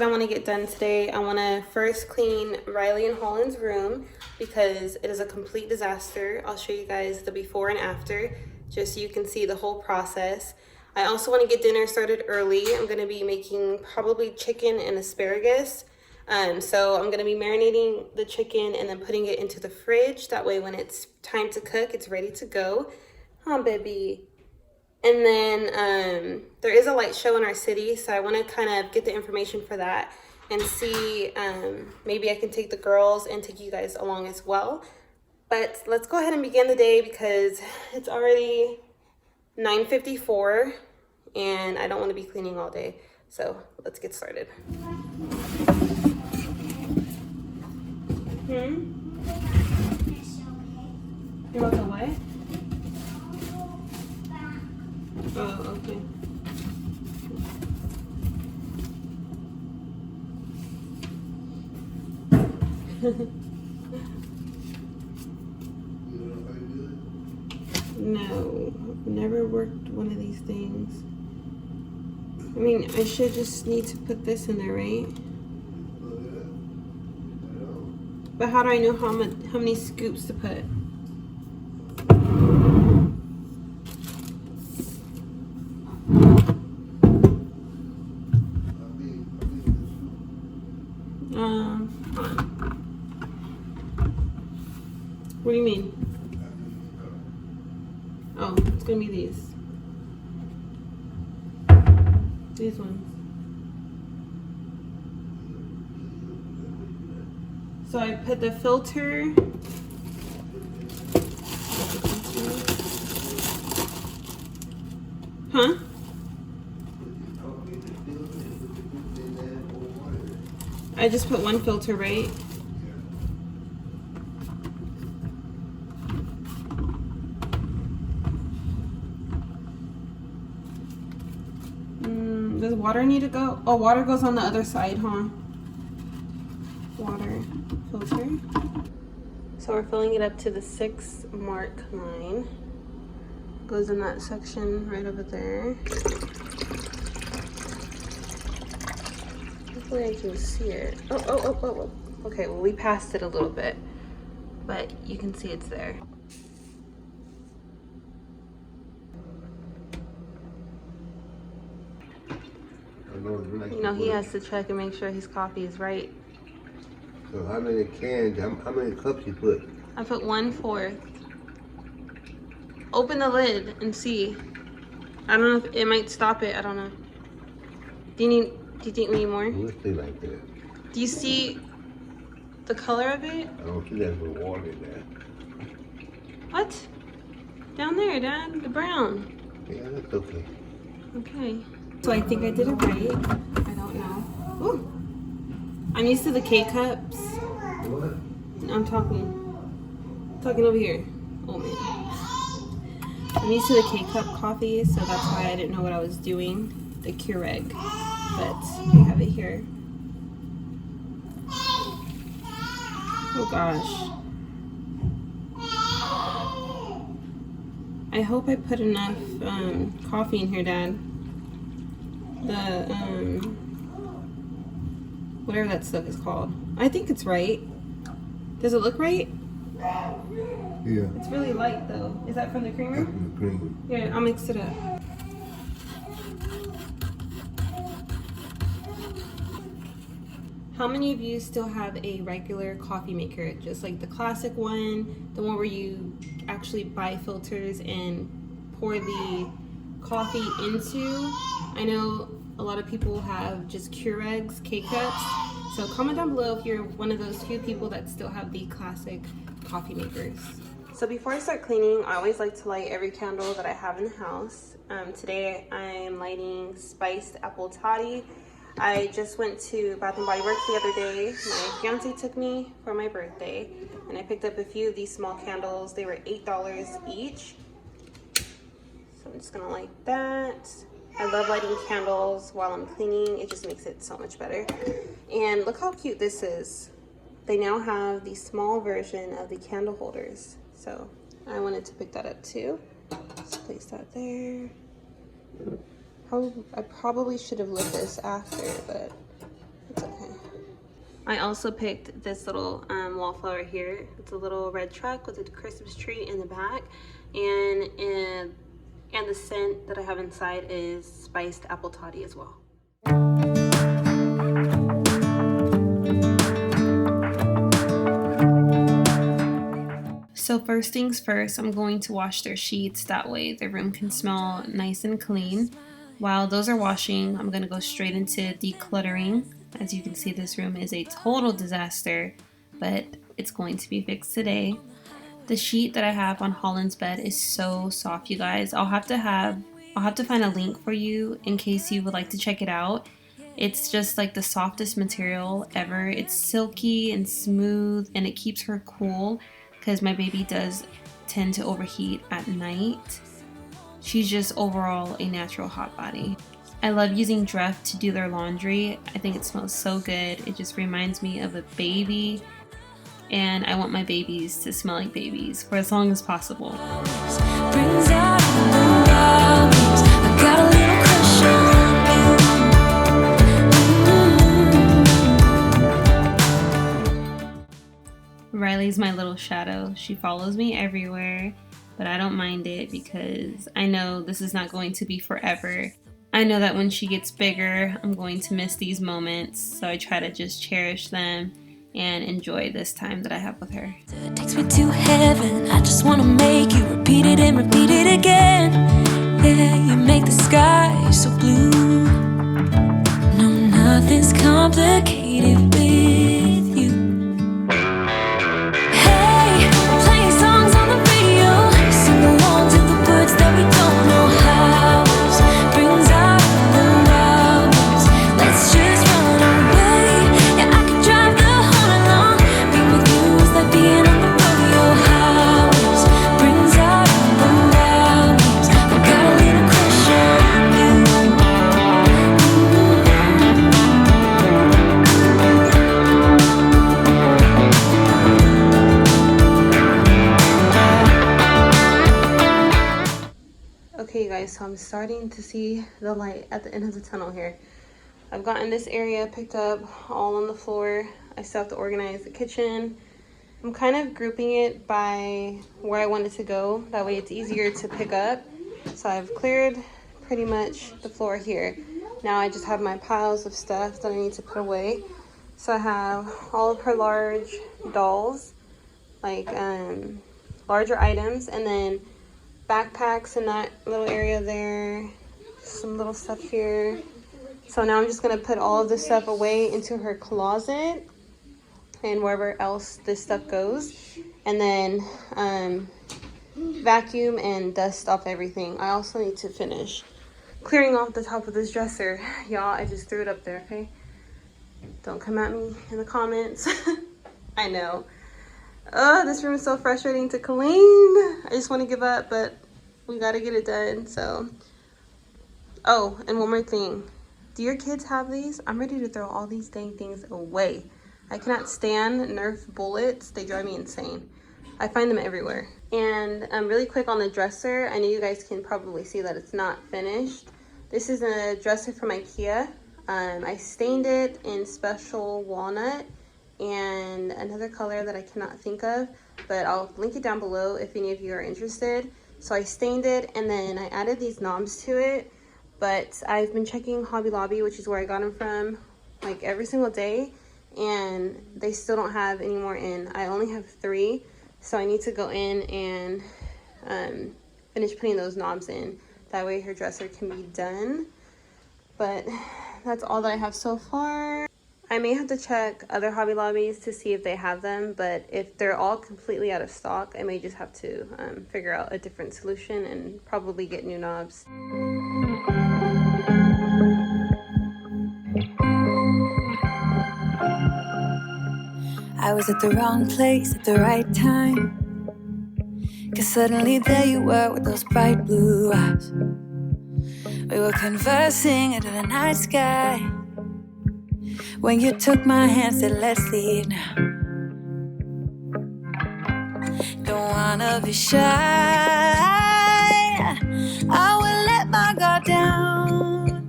what I want to get done today. I want to first clean Riley and Holland's room because it is a complete disaster. I'll show you guys the before and after just so you can see the whole process. I also want to get dinner started early. I'm going to be making probably chicken and asparagus. So I'm going to be marinating the chicken and then putting it into the fridge. That way when it's time to cook, it's ready to go. Oh, baby. And then there is a light show in our city, so I want to kind of get the information for that and see maybe I can take the girls and take you guys along as well. But let's go ahead and begin the day because it's already 9:54 and I don't want to be cleaning all day. So let's get started. You want the what? Oh, okay. No, I've never worked one of these things. I mean, I should just need to put this in there, right? But how do I know how many scoops to put? What do you mean? Oh, it's gonna be these. These ones. So I put the filter. Huh? I just put one filter, right? Does water need to go? Oh, water goes on the other side, huh? Water filter. So we're filling it up to the 6 mark line. Goes in that section right over there. Hopefully I can see it. Oh. Okay, well we passed it a little bit, but you can see it's there. You know, he has to check and make sure his coffee is right. So how many cans, how many cups you put? I put 1/4. Open the lid and see. I don't know if it might stop it. I don't know. Do you think we need more? We'll stay like that. Do you see the color of it? I don't see that with water in there. What? Down there, Dad. The brown. Yeah, that's okay. Okay. So I think I did it right. I don't know. Ooh. I'm used to the K-cups. What? I'm talking over here. Oh man. I'm used to the K-cup coffee, so that's why I didn't know what I was doing. The Keurig. But we have it here. Oh gosh. I hope I put enough coffee in here, Dad. The whatever that stuff is called. I think it's right. Does it look right? Yeah. It's really light though. Is that from the creamer? That's from the creamer. Here, I'll mix it up. How many of you still have a regular coffee maker? Just like the classic one, the one where you actually buy filters and pour the coffee into? I know a lot of people have just Keurigs, K-cups. So comment down below if you're one of those few people that still have the classic coffee makers. So before I start cleaning, I always like to light every candle that I have in the house. Today I am lighting spiced apple toddy. I just went to Bath & Body Works the other day. My fiance took me for my birthday and I picked up a few of these small candles. They were $8 each. So I'm just gonna light that. I love lighting candles while I'm cleaning. It just makes it so much better. And look how cute this is. They now have the small version of the candle holders. So I wanted to pick that up too. Let's place that there. I probably should have lit this after, but I also picked this little wallflower here. It's a little red truck with a Christmas tree in the back, and the scent that I have inside is spiced apple toddy as well. So first things first, I'm going to wash their sheets. That way their room can smell nice and clean. While those are washing, I'm going to go straight into decluttering. As you can see, this room is a total disaster, but it's going to be fixed today. The sheet that I have on Holland's bed is so soft, you guys. I'll have to find a link for you in case you would like to check it out. It's just like the softest material ever. It's silky and smooth, and it keeps her cool because my baby does tend to overheat at night. She's just overall a natural hot body. I love using DREFT to do their laundry. I think it smells so good. It just reminds me of a baby, and I want my babies to smell like babies for as long as possible. Riley's my little shadow. She follows me everywhere, but I don't mind it because I know this is not going to be forever. I know that when she gets bigger, I'm going to miss these moments, so I try to just cherish them and enjoy this time that I have with her. It takes me to heaven. I just want to make you repeat it and repeat it again. Yeah, you make the sky so blue. No, nothing's complicated with you. Hey, playing songs on the radio, sing along to the words that we don't know how. Brings out the hours. Let's just run away. Yeah, I could drive the whole night long. Being with you is like being on the rodeo house. Brings out the hours. I got a little crush on you. Okay guys, so I'm starting to see the light at the end of the tunnel here. I've gotten this area picked up all on the floor. I still have to organize the kitchen. I'm kind of grouping it by where I want it to go. That way it's easier to pick up. So I've cleared pretty much the floor here. Now I just have my piles of stuff that I need to put away. So I have all of her large dolls, like larger items, and then backpacks in that little area there, some little stuff here. So now I'm just gonna put all of this stuff away into her closet and wherever else this stuff goes, and then vacuum and dust off everything. I also need to finish clearing off the top of this dresser. Y'all, I just threw it up there, okay? Don't come at me in the comments. I know. Oh, this room is so frustrating to clean. I just want to give up, but we got to get it done. So, oh, and one more thing. Do your kids have these? I'm ready to throw all these dang things away. I cannot stand Nerf bullets. They drive me insane. I find them everywhere. And really quick on the dresser, I know you guys can probably see that it's not finished. This is a dresser from IKEA. I stained it in special walnut and another color that I cannot think of, but I'll link it down below if any of you are interested. So I stained it, and then I added these knobs to it, but I've been checking Hobby Lobby, which is where I got them from, like every single day, and they still don't have any more in. I only have 3, so I need to go in and finish putting those knobs in. That way her dresser can be done. But that's all that I have so far. I may have to check other Hobby Lobbies to see if they have them, but if they're all completely out of stock, I may just have to figure out a different solution and probably get new knobs. I was at the wrong place at the right time, 'cause suddenly there you were with those bright blue eyes. We were conversing under the night sky when you took my hand, said let's leave now. Don't wanna be shy, I will let my guard down.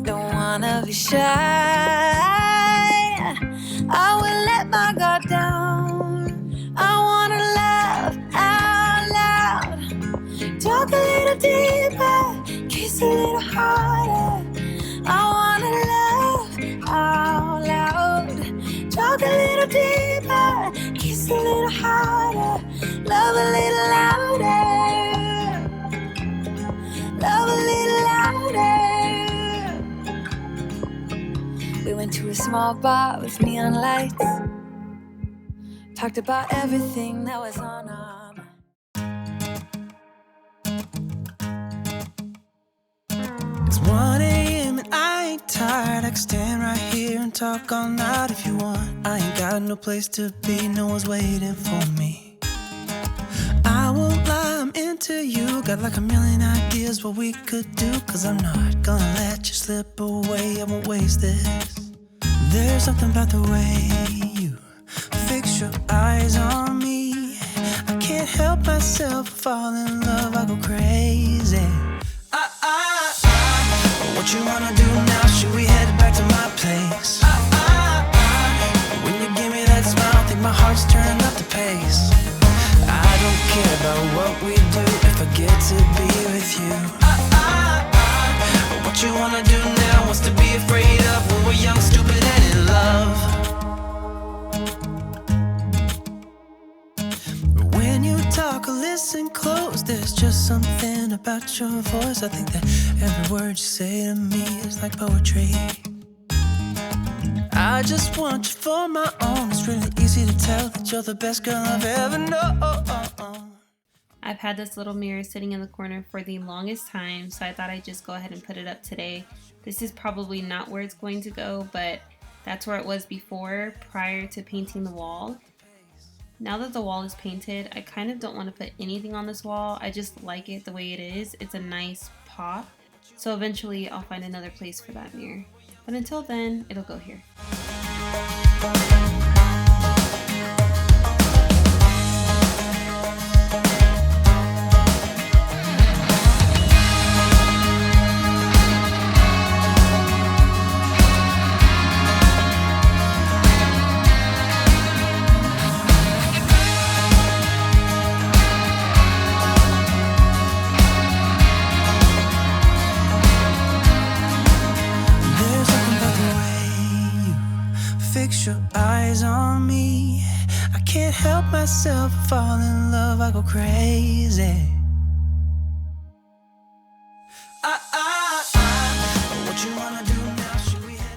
Don't wanna be shy, Talk a little deeper, kiss a little harder. I wanna love out loud. Talk a little deeper, kiss a little harder, love a little louder, love a little louder. We went to a small bar with neon lights, talked about everything that was on our mind. It's 1 a.m. and I ain't tired. I can stand right here and talk all night if you want. I ain't got no place to be, no one's waiting for me. I won't lie, I'm into you. Got like a million ideas what we could do. Cause I'm not gonna let you slip away, I won't waste this. There's something about the way you fix your eyes on me. I can't help myself, fall in love, I go crazy. What you wanna do now? Should we head back to my place? When you give me that smile, I think my heart's turning up the pace. I don't care about what we do if I get to be with you. What you wanna do now? What's to be afraid of when we're young, stupid, and in love? When you talk or listen close, there's just something about your voice. I think that every word you say to me is like poetry. I just want you for my own. It's really easy to tell that you're the best girl I've ever known. I've had this little mirror sitting in the corner for the longest time, so I thought I'd just go ahead and put it up today. This is probably not where it's going to go, but that's where it was before, prior to painting the wall. Now that the wall is painted, I kind of don't want to put anything on this wall. I just like it the way it is. It's a nice pop. So eventually I'll find another place for that mirror. But until then, it'll go here. Fix your eyes on me. I can't help myself, fall in love, I go crazy. What you wanna do now? Should we head?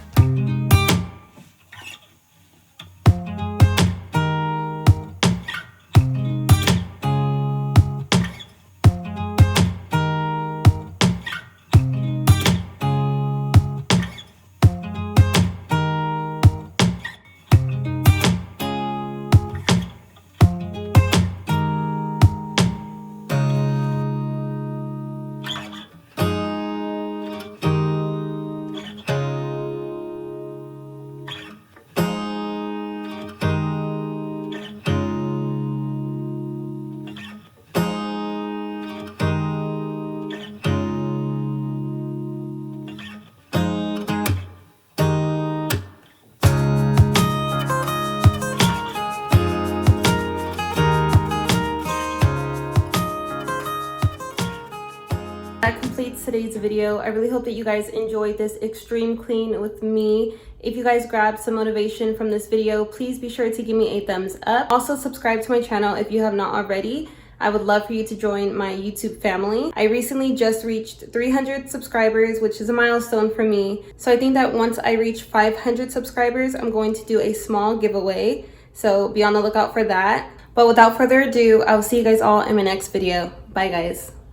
That completes today's video. I really hope that you guys enjoyed this extreme clean with me. If you guys grabbed some motivation from this video, please be sure to give me a thumbs up. Also, subscribe to my channel if you have not already. I would love for you to join my YouTube family. I recently just reached 300 subscribers, which is a milestone for me. So I think that once I reach 500 subscribers, I'm going to do a small giveaway. So be on the lookout for that. But without further ado, I will see you guys all in my next video. Bye guys.